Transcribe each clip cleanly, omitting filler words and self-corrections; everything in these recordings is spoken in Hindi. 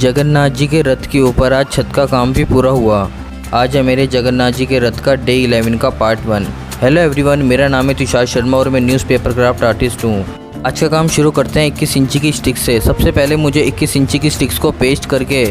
जगन्नाथ जी के रथ के ऊपर आज छत का काम भी पूरा हुआ। आज है मेरे जगन्नाथ जी के रथ का डे 11 का पार्ट 1। हेलो एवरीवन, मेरा नाम है तुषार शर्मा और मैं न्यूज़पेपर क्राफ्ट आर्टिस्ट हूँ। आज का काम शुरू करते हैं 21 इंची की स्टिक्स से। सबसे पहले मुझे 21 इंची की स्टिक्स को पेस्ट करके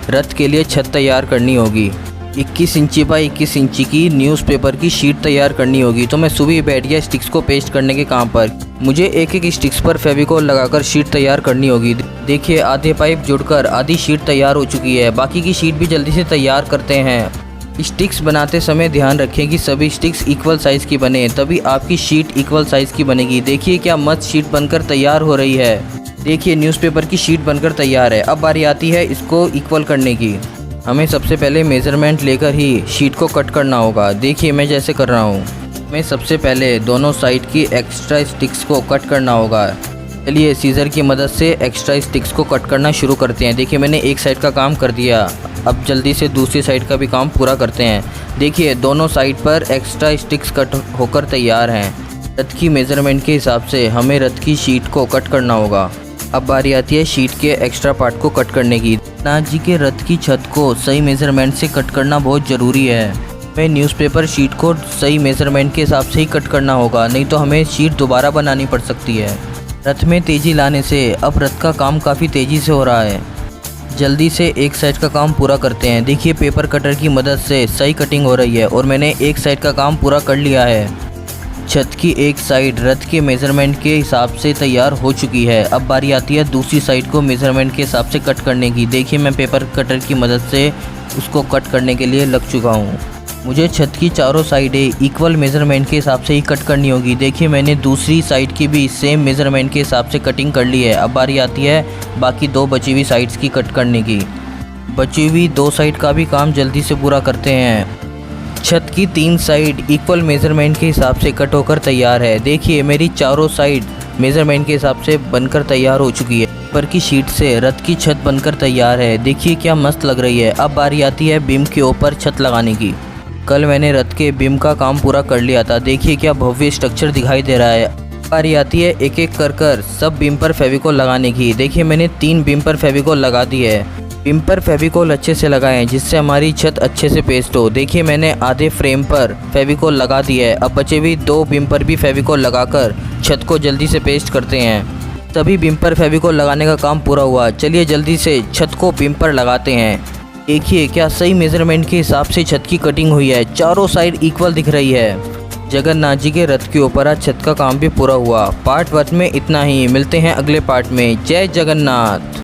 रथ के लिए छत तैयार करनी होगी। 21 इंची बाई 21 इंची की न्यूज़पेपर की शीट तैयार करनी होगी। तो मैं सुबह बैठ गया स्टिक्स को पेस्ट करने के काम पर। मुझे एक एक स्टिक्स पर फेविकोल लगाकर शीट तैयार करनी होगी। देखिए, आधे पाइप जुड़कर आधी शीट तैयार हो चुकी है। बाकी की शीट भी जल्दी से तैयार करते हैं। स्टिक्स बनाते समय ध्यान रखें कि सभी स्टिक्स इक्वल साइज़ की बने, तभी आपकी शीट इक्वल साइज़ की बनेगी। देखिए क्या मस्त शीट बनकर तैयार हो रही है। देखिए न्यूज़पेपर की शीट बनकर तैयार है। अब बारी आती है इसको इक्वल करने की। हमें सबसे पहले मेज़रमेंट लेकर ही शीट को कट करना होगा। देखिए मैं जैसे कर रहा हूँ। हमें सबसे पहले दोनों साइड की एक्स्ट्रा स्टिक्स को कट करना होगा। चलिए सीज़र की मदद से एक्स्ट्रा स्टिक्स को कट करना शुरू करते हैं। देखिए मैंने एक साइड का काम कर दिया। अब जल्दी से दूसरी साइड का भी काम पूरा करते हैं। देखिए दोनों साइड पर एक्स्ट्रा स्टिक्स कट होकर तैयार हैं। रथ की मेज़रमेंट के हिसाब से हमें रथ की शीट को कट करना होगा। अब बारी आती है शीट के एक्स्ट्रा पार्ट को कट करने की। जगन्नाथ जी के रथ की छत को सही मेज़रमेंट से कट करना बहुत ज़रूरी है। हमें न्यूज़पेपर शीट को सही मेज़रमेंट के हिसाब से ही कट करना होगा, नहीं तो हमें शीट दोबारा बनानी पड़ सकती है। रथ में तेज़ी लाने से अब रथ का काम काफ़ी तेज़ी से हो रहा है। जल्दी से एक साइड का काम पूरा करते हैं। देखिए पेपर कटर की मदद से सही कटिंग हो रही है और मैंने एक साइड का काम पूरा कर लिया है। छत की एक साइड रथ के मेज़रमेंट के हिसाब से तैयार हो चुकी है। अब बारी आती है दूसरी साइड को मेज़रमेंट के हिसाब से कट करने की। देखिए मैं पेपर कटर की मदद से उसको कट करने के लिए लग चुका हूँ। मुझे छत की चारों साइडें इक्वल मेज़रमेंट के हिसाब से ही कट करनी होगी। देखिए मैंने दूसरी साइड की भी सेम मेज़रमेंट के हिसाब से कटिंग कर ली है। अब बारी आती है बाकी दो बची हुई साइड्स की कट करने की। बची हुई दो साइड का भी काम जल्दी से पूरा करते हैं। छत की 3 साइड इक्वल मेज़रमेंट के हिसाब से कट होकर तैयार है। देखिए मेरी चारों साइड मेज़रमेंट के हिसाब से बनकर तैयार हो चुकी है। ऊपर की शीट से रथ की छत बनकर तैयार है। देखिए क्या मस्त लग रही है। अब बारी आती है बीम के ऊपर छत लगाने की। कल मैंने रथ के बीम का काम पूरा कर लिया था। देखिए क्या भव्य स्ट्रक्चर दिखाई दे रहा है। बारी आती है एक एक कर सब बीम पर फेविकोल लगाने की। देखिए मैंने 3 बीम पर फेविकोल लगा दी है। बीम पर फेविकोल अच्छे से लगाएं जिससे हमारी छत अच्छे से पेस्ट हो। देखिए मैंने आधे फ्रेम पर फेविकोल लगा दी है। अब बचे हुए 2 बीम पर भी फेविकोल लगाकर छत को जल्दी से पेस्ट करते हैं। सभी बीम पर फेविकोल लगाने का काम पूरा हुआ। चलिए जल्दी से छत को बीम पर लगाते हैं। देखिए क्या सही मेज़रमेंट के हिसाब से छत की कटिंग हुई है। चारों साइड इक्वल दिख रही है। जगन्नाथ जी के रथ के ऊपर आज छत का काम भी पूरा हुआ। पार्ट 1 में इतना ही। मिलते हैं अगले पार्ट में। जय जगन्नाथ।